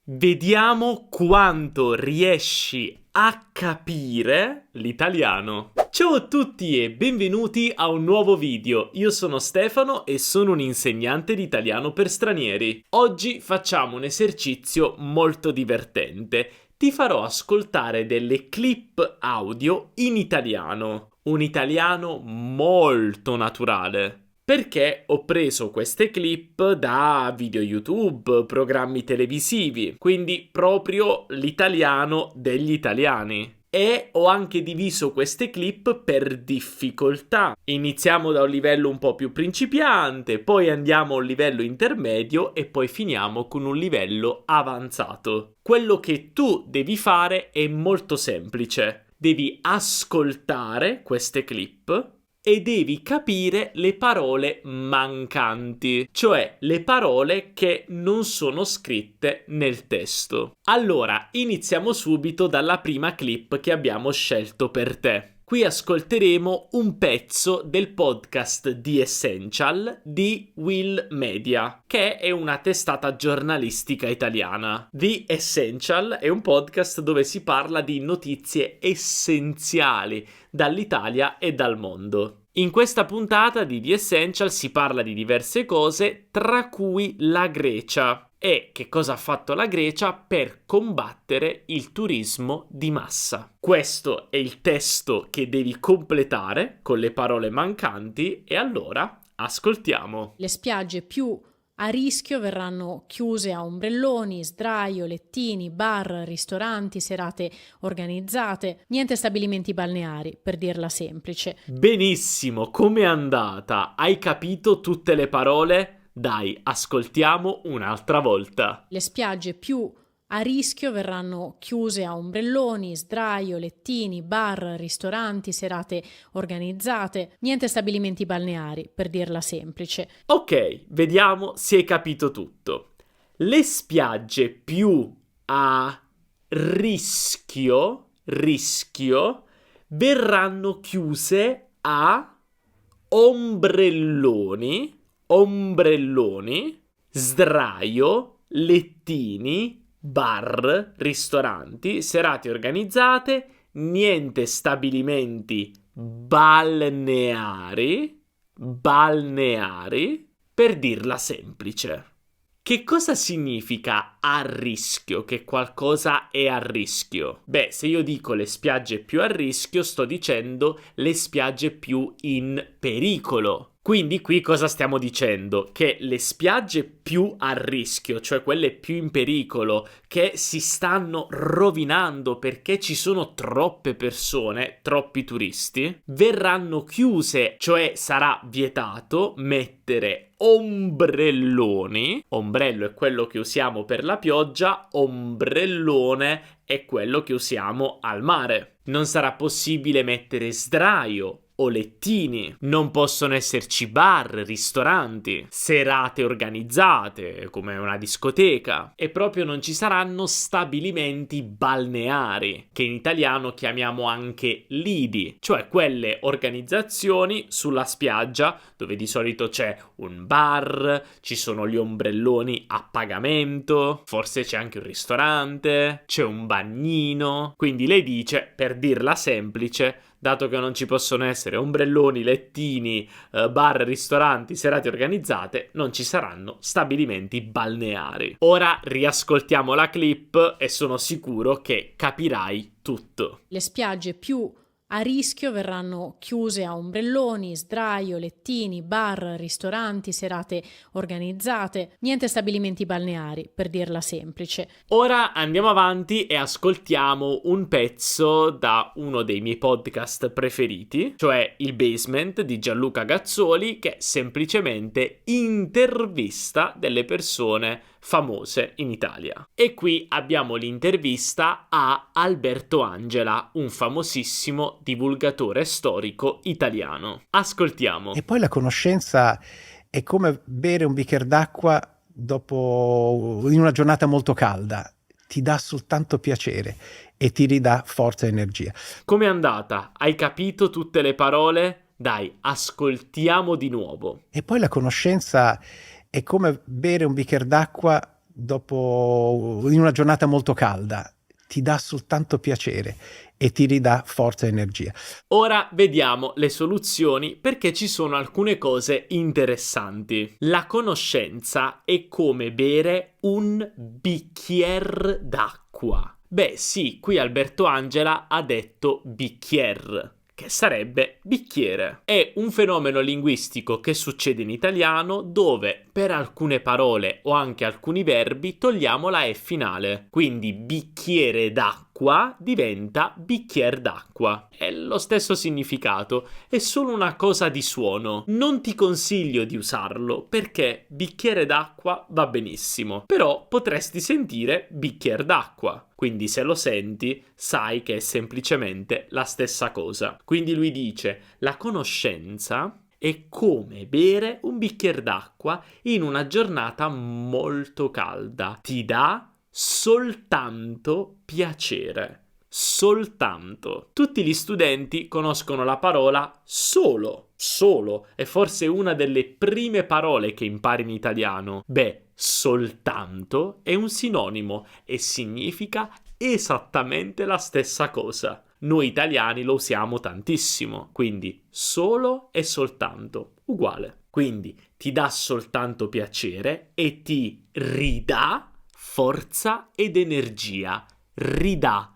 Vediamo quanto riesci a capire l'italiano. Ciao a tutti e benvenuti a un nuovo video. Io sono Stefano e sono un insegnante di italiano per stranieri. Oggi facciamo un esercizio molto divertente. Ti farò ascoltare delle clip audio in italiano. Un italiano molto naturale. Perché ho preso queste clip da video YouTube, programmi televisivi, quindi proprio l'italiano degli italiani. E ho anche diviso queste clip per difficoltà. Iniziamo da un livello un po' più principiante, poi andiamo a un livello intermedio e poi finiamo con un livello avanzato. Quello che tu devi fare è molto semplice. Devi ascoltare queste clip e devi capire le parole mancanti, cioè le parole che non sono scritte nel testo. Allora, iniziamo subito dalla prima clip che abbiamo scelto per te. Qui ascolteremo un pezzo del podcast The Essential di Will Media, che è una testata giornalistica italiana. The Essential è un podcast dove si parla di notizie essenziali dall'Italia e dal mondo. In questa puntata di The Essential si parla di diverse cose, tra cui la Grecia. E che cosa ha fatto la Grecia per combattere il turismo di massa. Questo è il testo che devi completare con le parole mancanti e allora ascoltiamo. Le spiagge più a rischio verranno chiuse a ombrelloni, sdraio, lettini, bar, ristoranti, serate organizzate, niente stabilimenti balneari, per dirla semplice. Benissimo, com'è andata? Hai capito tutte le parole? Dai, ascoltiamo un'altra volta. Le spiagge più a rischio verranno chiuse a ombrelloni, sdraio, lettini, bar, ristoranti, serate organizzate, niente stabilimenti balneari, per dirla semplice. Ok, vediamo se hai capito tutto. Le spiagge più a rischio verranno chiuse a ombrelloni, sdraio, lettini, bar, ristoranti, serate organizzate, niente stabilimenti balneari, per dirla semplice. Che cosa significa a rischio? Che qualcosa è a rischio? Beh, se io dico le spiagge più a rischio, sto dicendo le spiagge più in pericolo. Quindi qui cosa stiamo dicendo? Che le spiagge più a rischio, cioè quelle più in pericolo, che si stanno rovinando perché ci sono troppe persone, troppi turisti, verranno chiuse, cioè sarà vietato mettere ombrelloni. Ombrello è quello che usiamo per la pioggia, ombrellone è quello che usiamo al mare. Non sarà possibile mettere sdraio o lettini, non possono esserci bar, ristoranti, serate organizzate come una discoteca e proprio non ci saranno stabilimenti balneari, che in italiano chiamiamo anche lidi, cioè quelle organizzazioni sulla spiaggia dove di solito c'è un bar, ci sono gli ombrelloni a pagamento, forse c'è anche un ristorante, c'è un bagnino. Quindi lei dice, per dirla semplice, dato che non ci possono essere ombrelloni, lettini, bar, ristoranti, serate organizzate, non ci saranno stabilimenti balneari. Ora riascoltiamo la clip e sono sicuro che capirai tutto. Le spiagge più a rischio verranno chiuse a ombrelloni, sdraio, lettini, bar, ristoranti, serate organizzate, niente stabilimenti balneari, per dirla semplice. Ora andiamo avanti e ascoltiamo un pezzo da uno dei miei podcast preferiti, cioè Il Basement di Gianluca Gazzoli, che semplicemente intervista delle persone famose in Italia. E qui abbiamo l'intervista a Alberto Angela, un famosissimo divulgatore storico italiano. Ascoltiamo. E poi la conoscenza è come bere un bicchiere d'acqua dopo in una giornata molto calda. Ti dà soltanto piacere e ti ridà forza e energia. Com'è andata? Hai capito tutte le parole? Dai, ascoltiamo di nuovo. E poi la conoscenza è come bere un bicchiere d'acqua in una giornata molto calda, ti dà soltanto piacere e ti ridà forza e energia. Ora vediamo le soluzioni perché ci sono alcune cose interessanti. La conoscenza è come bere un bicchier d'acqua. Beh sì, qui Alberto Angela ha detto bicchier, che sarebbe bicchiere. È un fenomeno linguistico che succede in italiano dove per alcune parole o anche alcuni verbi togliamo la E finale. Quindi bicchiere d'acqua diventa bicchier d'acqua. È lo stesso significato, è solo una cosa di suono. Non ti consiglio di usarlo perché bicchiere d'acqua va benissimo, però potresti sentire bicchier d'acqua. Quindi se lo senti, sai che è semplicemente la stessa cosa. Quindi lui dice: la conoscenza è come bere un bicchiere d'acqua in una giornata molto calda. Ti dà soltanto piacere. Soltanto. Tutti gli studenti conoscono la parola solo. Solo è forse una delle prime parole che impari in italiano. Beh, soltanto è un sinonimo e significa esattamente la stessa cosa. Noi italiani lo usiamo tantissimo, quindi solo e soltanto, uguale. Quindi ti dà soltanto piacere e ti ridà forza ed energia. Ridà.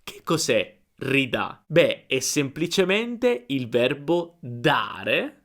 Che cos'è ridà? Beh, è semplicemente il verbo dare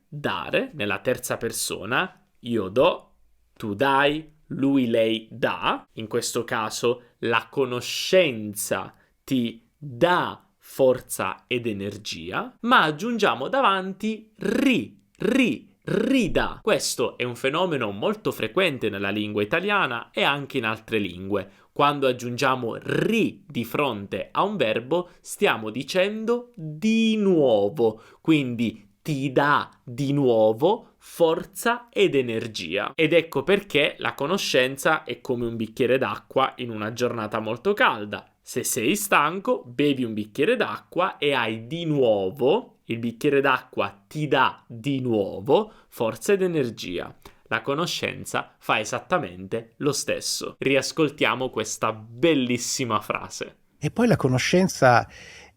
nella terza persona. Io do, tu dai, lui, lei dà. In questo caso la conoscenza ti dà forza ed energia, ma aggiungiamo davanti rida. Questo è un fenomeno molto frequente nella lingua italiana e anche in altre lingue. Quando aggiungiamo ri di fronte a un verbo, stiamo dicendo di nuovo, quindi ti dà di nuovo forza ed energia. Ed ecco perché la conoscenza è come un bicchiere d'acqua in una giornata molto calda. Se sei stanco, bevi un bicchiere d'acqua e hai di nuovo, il bicchiere d'acqua ti dà di nuovo forza ed energia. La conoscenza fa esattamente lo stesso. Riascoltiamo questa bellissima frase. E poi la conoscenza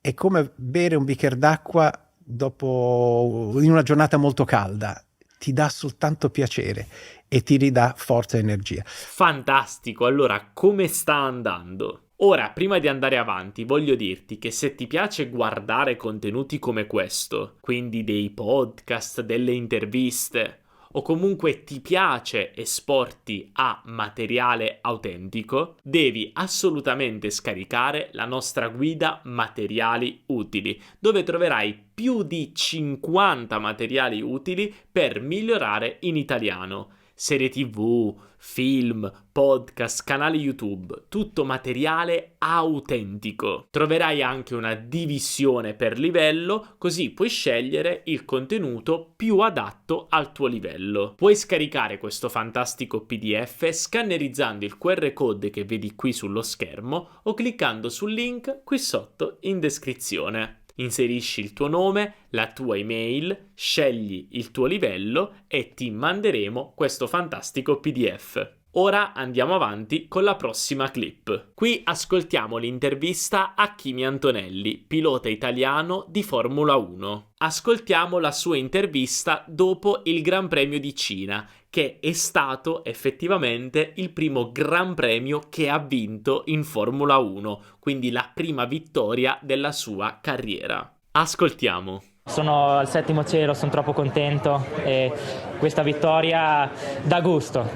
è come bere un bicchiere d'acqua in una giornata molto calda. Ti dà soltanto piacere e ti ridà forza e energia. Fantastico, allora come sta andando? Ora, prima di andare avanti, voglio dirti che se ti piace guardare contenuti come questo, quindi dei podcast, delle interviste, o comunque ti piace esporti a materiale autentico, devi assolutamente scaricare la nostra guida materiali utili, dove troverai più di 50 materiali utili per migliorare in italiano. Serie TV, film, podcast, canali YouTube, tutto materiale autentico. Troverai anche una divisione per livello, così puoi scegliere il contenuto più adatto al tuo livello. Puoi scaricare questo fantastico PDF scannerizzando il QR code che vedi qui sullo schermo o cliccando sul link qui sotto in descrizione. Inserisci il tuo nome, la tua email, scegli il tuo livello e ti manderemo questo fantastico PDF. Ora andiamo avanti con la prossima clip. Qui ascoltiamo l'intervista a Kimi Antonelli, pilota italiano di Formula 1. Ascoltiamo la sua intervista dopo il Gran Premio di Cina, che è stato effettivamente il primo Gran Premio che ha vinto in Formula 1, quindi la prima vittoria della sua carriera. Ascoltiamo. Sono al settimo cielo, sono troppo contento e questa vittoria dà gusto,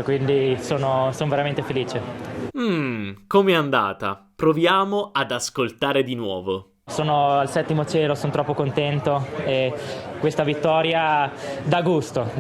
quindi sono veramente felice. Com'è andata? Proviamo ad ascoltare di nuovo. Sono al settimo cielo, sono troppo contento e questa vittoria dà gusto,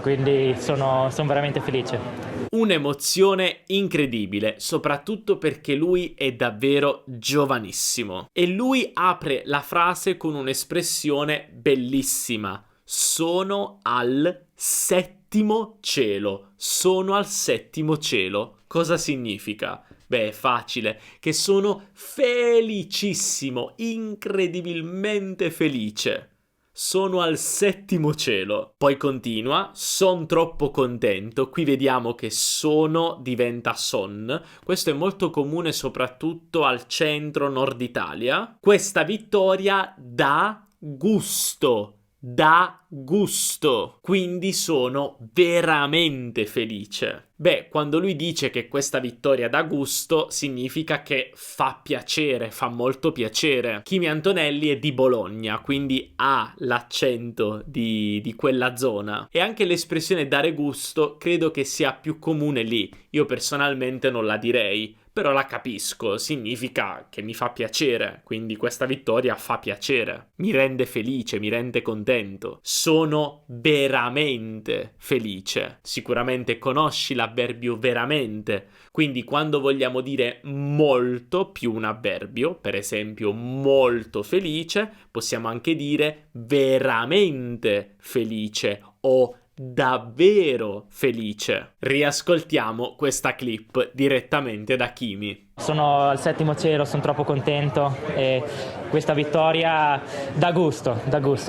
quindi sono veramente felice. Un'emozione incredibile, soprattutto perché lui è davvero giovanissimo. E lui apre la frase con un'espressione bellissima. Sono al settimo cielo. Sono al settimo cielo. Cosa significa? Beh, è facile, che sono felicissimo, incredibilmente felice. sono al settimo cielo. Poi continua, son troppo contento. Qui vediamo che sono diventa son. Questo è molto comune soprattutto al centro nord Italia. Questa vittoria dà gusto. Dà gusto, quindi sono veramente felice. Beh, quando lui dice che questa vittoria dà gusto, significa che fa piacere, fa molto piacere. Kimi Antonelli è di Bologna, quindi ha l'accento di quella zona. E anche l'espressione dare gusto credo che sia più comune lì. Io personalmente non la direi, però la capisco, significa che mi fa piacere, quindi questa vittoria fa piacere, mi rende felice, mi rende contento, sono veramente felice. Sicuramente conosci l'avverbio veramente, quindi quando vogliamo dire molto più un avverbio, per esempio molto felice, possiamo anche dire veramente felice o davvero felice. Riascoltiamo questa clip direttamente da Kimi. Sono al settimo cielo, sono troppo contento e questa vittoria dà gusto,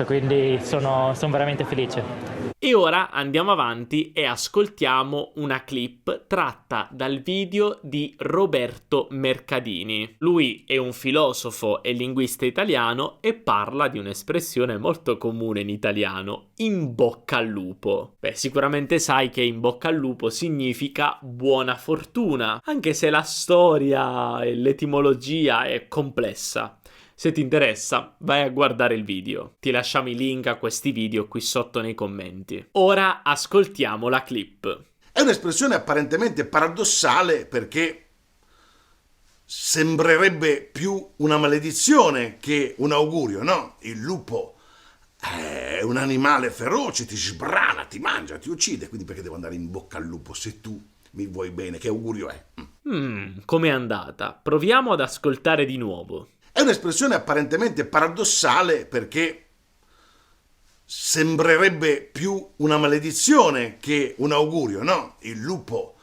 quindi sono veramente felice. E ora andiamo avanti e ascoltiamo una clip tratta dal video di Roberto Mercadini. Lui è un filosofo e linguista italiano e parla di un'espressione molto comune in italiano, in bocca al lupo. Beh, sicuramente sai che in bocca al lupo significa buona fortuna, anche se la storia e l'etimologia è complessa. Se ti interessa, vai a guardare il video. Ti lasciamo i link a questi video qui sotto nei commenti. Ora ascoltiamo la clip. È un'espressione apparentemente paradossale perché sembrerebbe più una maledizione che un augurio, no? Il lupo è un animale feroce, ti sbrana, ti mangia, ti uccide, quindi perché devo andare in bocca al lupo se tu mi vuoi bene? Che augurio è? Com'è andata? Proviamo ad ascoltare di nuovo. È un'espressione apparentemente paradossale perché sembrerebbe più una maledizione che un augurio, no? Il lupo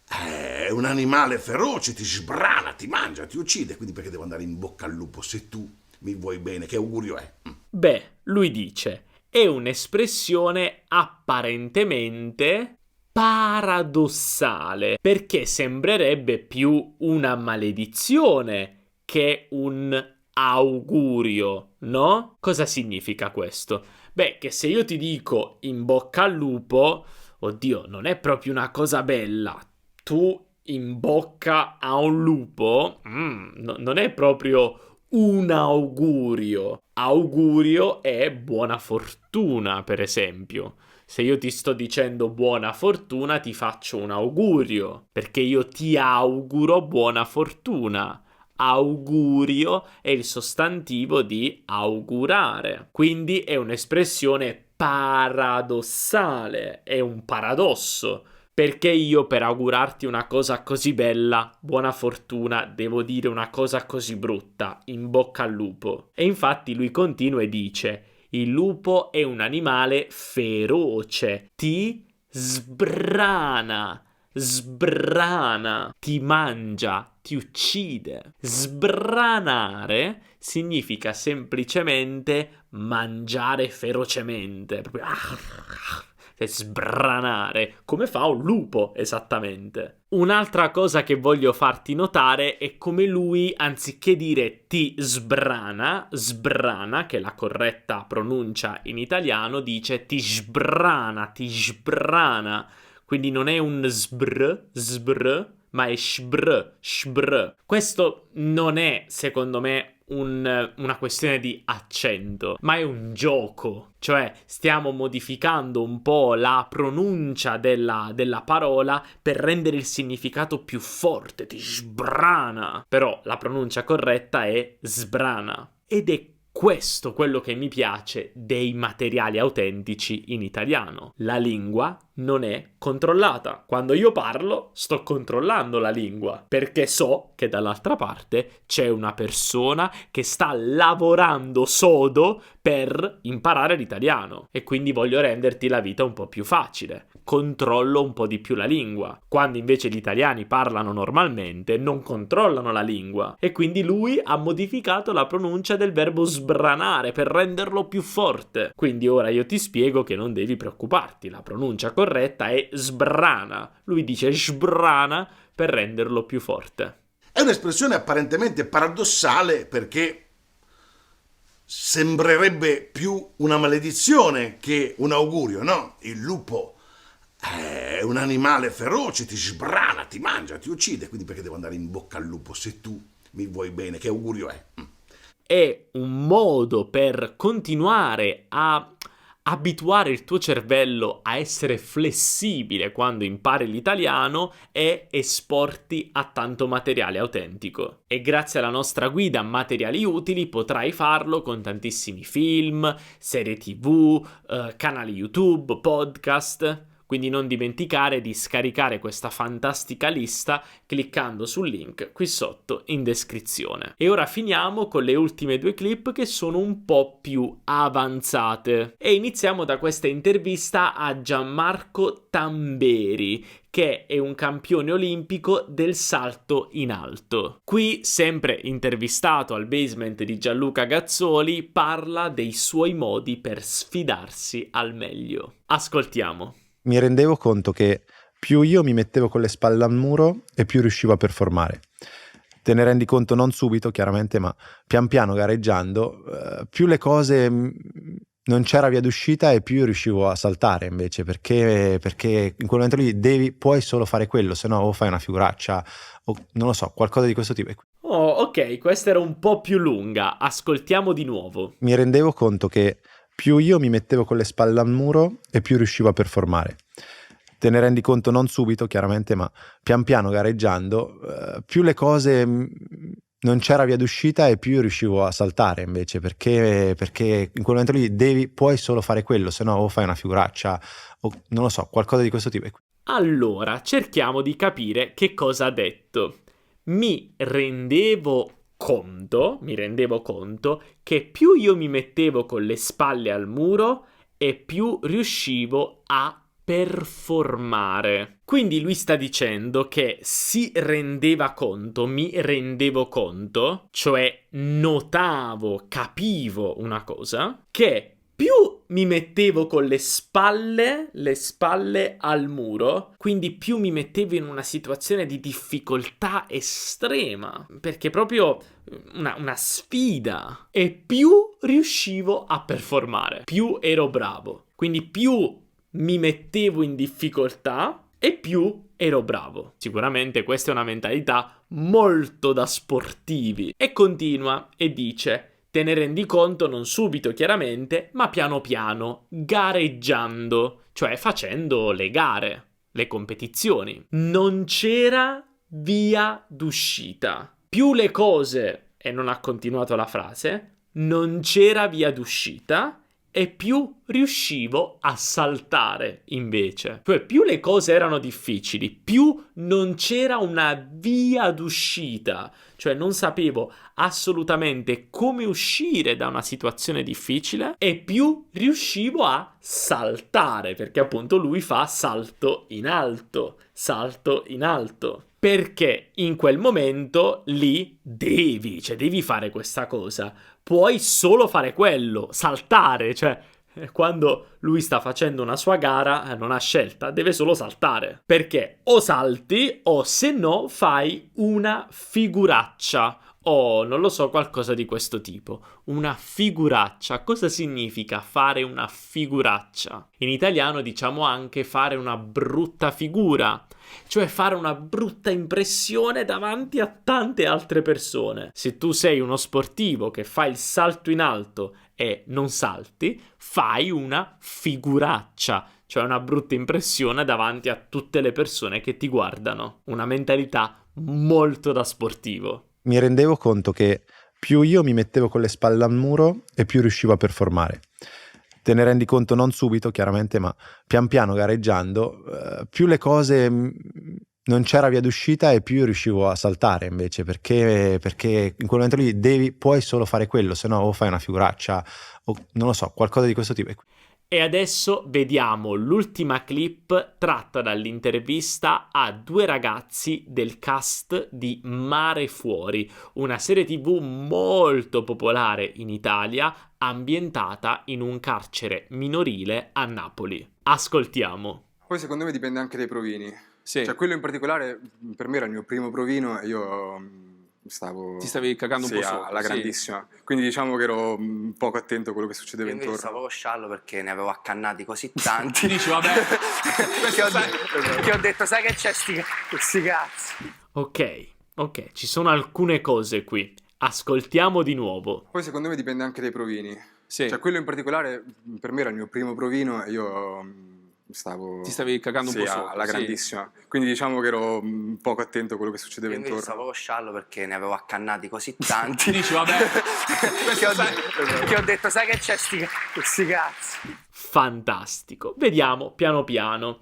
è un animale feroce, ti sbrana, ti mangia, ti uccide, quindi perché devo andare in bocca al lupo se tu mi vuoi bene? Che augurio è? Beh, lui dice, è un'espressione apparentemente paradossale perché sembrerebbe più una maledizione che un augurio, no? Cosa significa questo? Beh, che se io ti dico in bocca al lupo, oddio, non è proprio una cosa bella. Tu in bocca a un lupo, non è proprio un augurio. Augurio è buona fortuna, per esempio. Se io ti sto dicendo buona fortuna, ti faccio un augurio, perché io ti auguro buona fortuna. Augurio è il sostantivo di augurare, quindi è un'espressione paradossale, è un paradosso, perché io per augurarti una cosa così bella, buona fortuna, devo dire una cosa così brutta, in bocca al lupo. E infatti lui continua e dice: il lupo è un animale feroce, ti sbrana, ti mangia, ti uccide. Sbranare significa semplicemente mangiare ferocemente, proprio sbranare, come fa un lupo esattamente. Un'altra cosa che voglio farti notare è come lui, anziché dire ti sbrana, che è la corretta pronuncia in italiano, dice ti sbrana. Quindi non è un sbr, ma è shbr. Questo non è, secondo me, una questione di accento, ma è un gioco. Cioè, stiamo modificando un po' la pronuncia della parola per rendere il significato più forte, ti sbrana. Però la pronuncia corretta è sbrana. Ed è questo quello che mi piace dei materiali autentici in italiano. La lingua non è controllata. Quando io parlo, sto controllando la lingua, perché so che dall'altra parte c'è una persona che sta lavorando sodo per imparare l'italiano e quindi voglio renderti la vita un po' più facile. Controllo un po' di più la lingua. Quando invece gli italiani parlano normalmente, non controllano la lingua. E quindi lui ha modificato la pronuncia del verbo sbranare per renderlo più forte. Quindi ora io ti spiego che non devi preoccuparti. La pronuncia corretta è sbrana. Lui dice sbrana per renderlo più forte. È un'espressione apparentemente paradossale perché sembrerebbe più una maledizione che un augurio, no? Il lupo è un animale feroce, ti sbrana, ti mangia, ti uccide, quindi perché devo andare in bocca al lupo se tu mi vuoi bene? Che augurio è? È un modo per continuare a abituare il tuo cervello a essere flessibile quando impari l'italiano e esporti a tanto materiale autentico. E grazie alla nostra guida Materiali Utili potrai farlo con tantissimi film, serie TV, canali YouTube, podcast. Quindi non dimenticare di scaricare questa fantastica lista cliccando sul link qui sotto in descrizione. E ora finiamo con le ultime due clip che sono un po' più avanzate. E iniziamo da questa intervista a Gianmarco Tamberi, che è un campione olimpico del salto in alto. Qui, sempre intervistato al basement di Gianluca Gazzoli, parla dei suoi modi per sfidarsi al meglio. Ascoltiamo. Mi rendevo conto che più io mi mettevo con le spalle al muro e più riuscivo a performare. Te ne rendi conto non subito, chiaramente, ma pian piano gareggiando, più le cose non c'era via d'uscita e più io riuscivo a saltare invece, perché in quel momento lì puoi solo fare quello, se no o fai una figuraccia o non lo so, qualcosa di questo tipo. Oh, ok, questa era un po' più lunga, ascoltiamo di nuovo. Mi rendevo conto che più io mi mettevo con le spalle al muro e più riuscivo a performare. Te ne rendi conto non subito, chiaramente, ma pian piano gareggiando, più le cose non c'era via d'uscita e più io riuscivo a saltare invece, perché in quel momento lì puoi solo fare quello, se no o fai una figuraccia o non lo so, qualcosa di questo tipo. Allora, cerchiamo di capire che cosa ha detto. Mi rendevo conto che più io mi mettevo con le spalle al muro e più riuscivo a performare. Quindi lui sta dicendo che mi rendevo conto, cioè notavo, capivo una cosa, che più mi mettevo con le spalle al muro, quindi più mi mettevo in una situazione di difficoltà estrema, perché proprio una sfida, e più riuscivo a performare, più ero bravo. Quindi più mi mettevo in difficoltà e più ero bravo. Sicuramente questa è una mentalità molto da sportivi. E continua e dice: te ne rendi conto non subito chiaramente, ma piano piano, gareggiando, cioè facendo le gare, le competizioni. Non c'era via d'uscita. Più le cose, e non ha continuato la frase, non c'era via d'uscita e più riuscivo a saltare invece. Cioè più le cose erano difficili, più non c'era una via d'uscita. Cioè non sapevo assolutamente come uscire da una situazione difficile e più riuscivo a saltare, perché appunto lui fa salto in alto. Perché in quel momento lì devi fare questa cosa. Puoi solo fare quello, saltare, cioè quando lui sta facendo una sua gara non ha scelta, deve solo saltare. Perché o salti o se no fai una figuraccia o non lo so, qualcosa di questo tipo. Una figuraccia. Cosa significa fare una figuraccia? In italiano diciamo anche fare una brutta figura, cioè fare una brutta impressione davanti a tante altre persone. Se tu sei uno sportivo che fa il salto in alto e non salti, fai una figuraccia, cioè una brutta impressione davanti a tutte le persone che ti guardano. Una mentalità molto da sportivo. Mi rendevo conto che più io mi mettevo con le spalle al muro e più riuscivo a performare. te ne rendi conto non subito, chiaramente, ma pian piano gareggiando, più le cose non c'era via d'uscita e più io riuscivo a saltare invece, perché in quel momento lì puoi solo fare quello, se no o fai una figuraccia o non lo so, qualcosa di questo tipo. E adesso vediamo l'ultima clip tratta dall'intervista a due ragazzi del cast di Mare Fuori, una serie TV molto popolare in Italia, ambientata in un carcere minorile a Napoli. Ascoltiamo. Poi secondo me dipende anche dai provini. Sì. Cioè quello in particolare per me era il mio primo provino e io ti stavi cagando un po' sotto, alla sì. grandissima. Quindi diciamo che ero poco attento a quello che succedeva Io invece intorno. stavo sciallo perché ne avevo accannati così tanti. Dici, vabbè. che ho detto, sai che c'è sti cazzi. Ok, ci sono alcune cose qui. Ascoltiamo di nuovo. Poi secondo me dipende anche dai provini. Sì. Cioè quello in particolare per me era il mio primo provino e io ti stavi cagando un po' sotto, alla sì. grandissima. Quindi diciamo che ero poco attento a quello che succedeva Io invece intorno. stavo sciallo perché ne avevo accannati così tanti. Dici, vabbè. che ho detto, sai che c'è sti cazzi. Fantastico. Vediamo piano piano.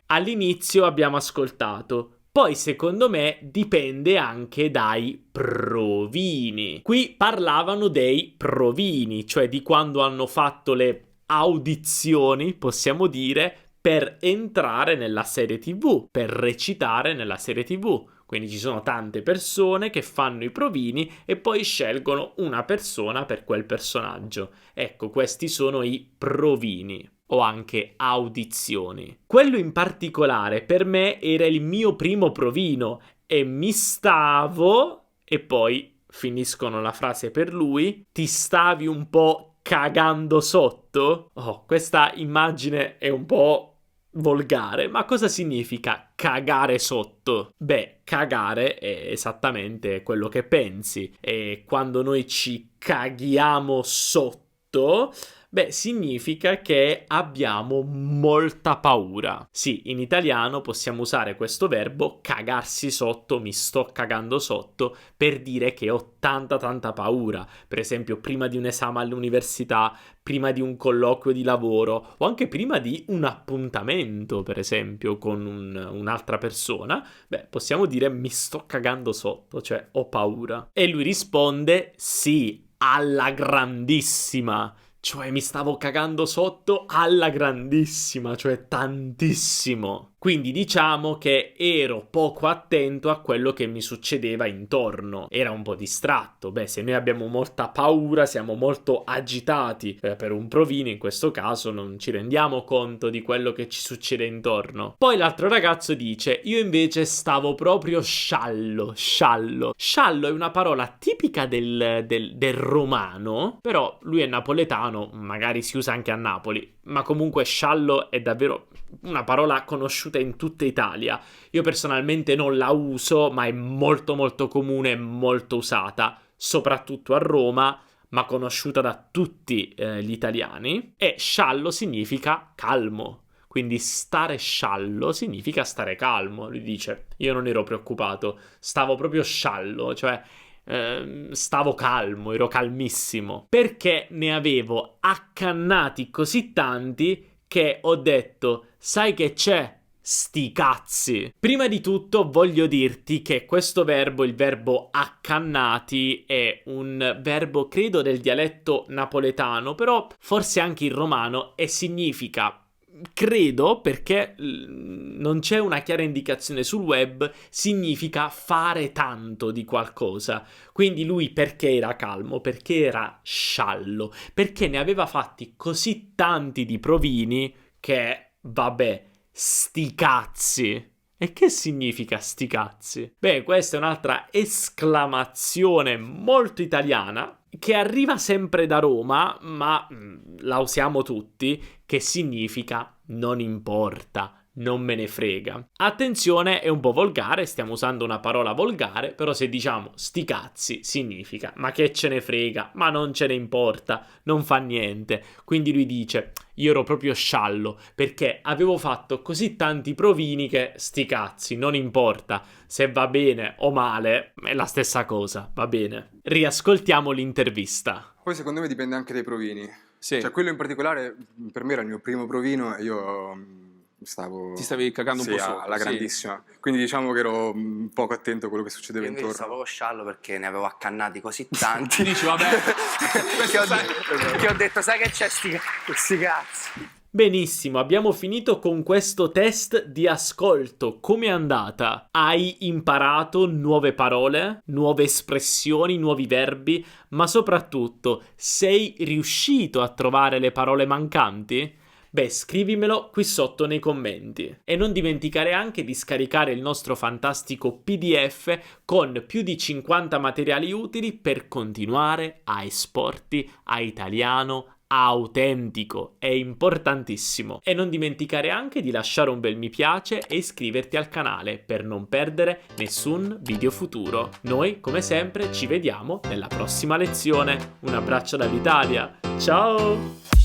All'inizio abbiamo ascoltato. Poi secondo me dipende anche dai provini. Qui parlavano dei provini, cioè di quando hanno fatto le audizioni, possiamo dire, per entrare nella serie TV, per recitare nella serie TV. Quindi ci sono tante persone che fanno i provini e poi scelgono una persona per quel personaggio. Ecco, questi sono i provini o anche audizioni. Quello in particolare per me era il mio primo provino e mi stavo, e poi finiscono la frase per lui, ti stavi un po' cagando sotto? Oh, questa immagine è un po' volgare, ma cosa significa cagare sotto? Beh, cagare è esattamente quello che pensi, e quando noi ci caghiamo sotto, beh, significa che abbiamo molta paura. Sì, in italiano possiamo usare questo verbo cagarsi sotto, mi sto cagando sotto, per dire che ho tanta paura. Per esempio, prima di un esame all'università, prima di un colloquio di lavoro o anche prima di un appuntamento, per esempio, con un'altra persona, beh, possiamo dire mi sto cagando sotto, cioè ho paura. E lui risponde sì, alla grandissima. Cioè mi stavo cagando sotto alla grandissima, cioè tantissimo. Quindi diciamo che ero poco attento a quello che mi succedeva intorno. Era un po' distratto. Beh, se noi abbiamo molta paura, siamo molto agitati per un provino, in questo caso non ci rendiamo conto di quello che ci succede intorno. Poi l'altro ragazzo dice, io invece stavo proprio sciallo. Sciallo è una parola tipica del romano, però lui è napoletano, magari si usa anche a Napoli, ma comunque sciallo è davvero una parola conosciuta in tutta Italia. Io personalmente non la uso, ma è molto comune e molto usata, soprattutto a Roma, ma conosciuta da tutti gli italiani. E sciallo significa calmo. Quindi stare sciallo significa stare calmo. Lui dice, io non ero preoccupato, stavo proprio sciallo, cioè stavo calmo, ero calmissimo, perché ne avevo accannati così tanti che ho detto, sai che c'è? Sti cazzi. Prima di tutto voglio dirti che questo verbo, il verbo accannati, è un verbo credo del dialetto napoletano, però forse anche in romano, e significa, credo, perché non c'è una chiara indicazione sul web, significa fare tanto di qualcosa. Quindi lui perché era calmo? Perché era sciallo? Perché ne aveva fatti così tanti di provini che, vabbè, sti cazzi. E che significa sti cazzi? Beh, questa è un'altra esclamazione molto italiana che arriva sempre da Roma, ma la usiamo tutti, che significa non importa, non me ne frega. Attenzione, è un po' volgare, stiamo usando una parola volgare, però se diciamo sti cazzi significa ma che ce ne frega, ma non ce ne importa, non fa niente. Quindi lui dice io ero proprio sciallo perché avevo fatto così tanti provini che sti cazzi, non importa se va bene o male, è la stessa cosa, va bene. Riascoltiamo l'intervista. Poi secondo me dipende anche dai provini. Sì. Cioè, quello in particolare per me era il mio primo provino e io ti stavi cagando un po' sopra, alla grandissima. Quindi diciamo che ero poco attento a quello che succedeva Io invece intorno. stavo sciallo perché ne avevo accannati così tanti. Dici, vabbè, che ho detto, sai che c'è sti cazzi. Benissimo, abbiamo finito con questo test di ascolto. Com'è andata? Hai imparato nuove parole, nuove espressioni, nuovi verbi, ma soprattutto sei riuscito a trovare le parole mancanti? Beh, scrivimelo qui sotto nei commenti. E non dimenticare anche di scaricare il nostro fantastico PDF con più di 50 materiali utili per continuare a esporti a italiano autentico. È importantissimo. E non dimenticare anche di lasciare un bel mi piace e iscriverti al canale per non perdere nessun video futuro. Noi, come sempre, ci vediamo nella prossima lezione. Un abbraccio dall'Italia. Ciao!